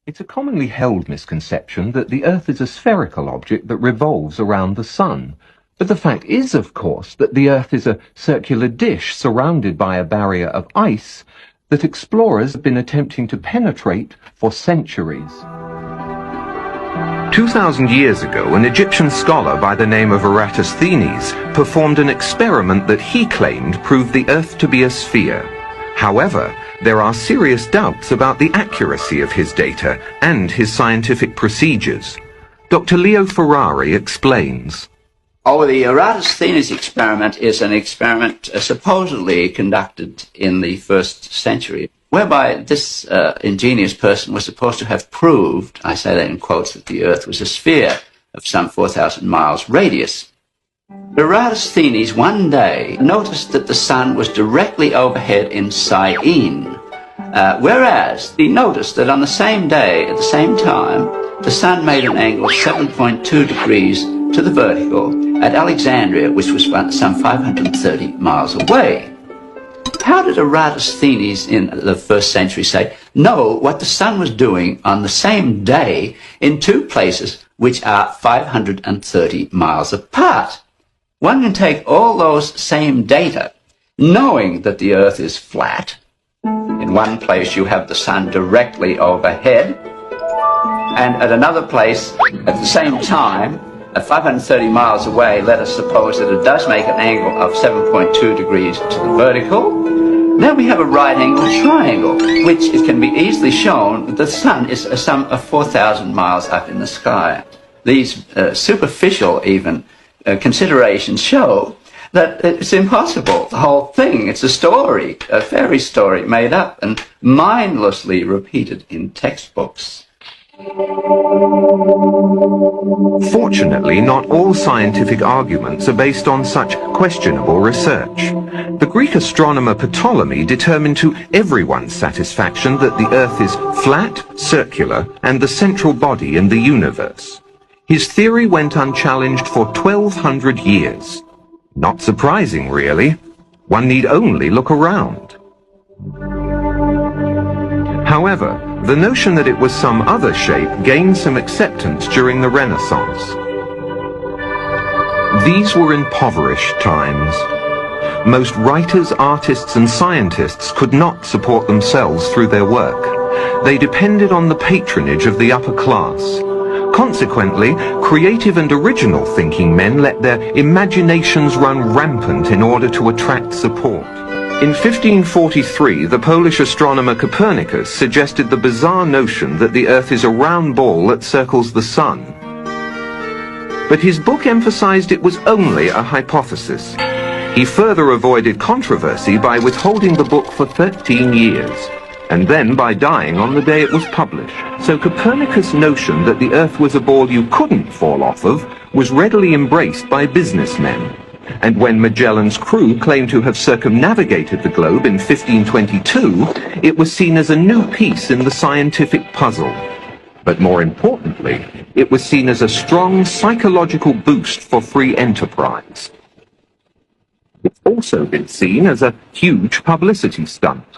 It's a commonly held misconception that the Earth is a spherical object that revolves around the Sun. But the fact is, of course, that the Earth is a circular dish surrounded by a barrier of ice that explorers have been attempting to penetrate for centuries. 2,000 years ago, an Egyptian scholar by the name of Eratosthenes performed an experiment that he claimed proved the Earth to be a sphere. However, there are serious doubts about the accuracy of his data and his scientific procedures. Dr. Leo Ferrari explains. The Eratosthenes experiment is an experiment supposedly conducted in the 1st century, whereby this ingenious person was supposed to have proved, I say that in quotes, that the Earth was a sphere of some 4,000 miles radius. Eratosthenes one day noticed that the sun was directly overhead in Syene, whereas he noticed that on the same day, at the same time, the sun made an angle of 7.2 degrees to the vertical at Alexandria, which was some 530 miles away. How did Eratosthenes in the 1st century know what the sun was doing on the same day in two places which are 530 miles apart? One can take all those same data, knowing that the Earth is flat. In one place you have the sun directly overhead, and at another place, at the same time, at 530 miles away, let us suppose that it does make an angle of 7.2 degrees to the vertical. Then we have a right-angled triangle, which it can be easily shown that the sun is some 4,000 miles up in the sky. These superficial, even, considerations show that it's impossible. The whole thing, it's a story, a fairy story made up and mindlessly repeated in textbooks. Fortunately, not all scientific arguments are based on such questionable research. The Greek astronomer Ptolemy determined to everyone's satisfaction that the Earth is flat, circular, and the central body in the universe. His theory went unchallenged for 1,200 years. Not surprising, really. One need only look around. However, the notion that it was some other shape gained some acceptance during the Renaissance. These were impoverished times. Most writers, artists, and scientists could not support themselves through their work. They depended on the patronage of the upper class. Consequently, creative and original thinking men let their imaginations run rampant in order to attract support. In 1543, the Polish astronomer Copernicus suggested the bizarre notion that the Earth is a round ball that circles the sun. But his book emphasized it was only a hypothesis. He further avoided controversy by withholding the book for 13 years, and then by dying on the day it was published. So Copernicus' notion that the Earth was a ball you couldn't fall off of was readily embraced by businessmen. And when Magellan's crew claimed to have circumnavigated the globe in 1522, it was seen as a new piece in the scientific puzzle. But more importantly, it was seen as a strong psychological boost for free enterprise. It's also been seen as a huge publicity stunt.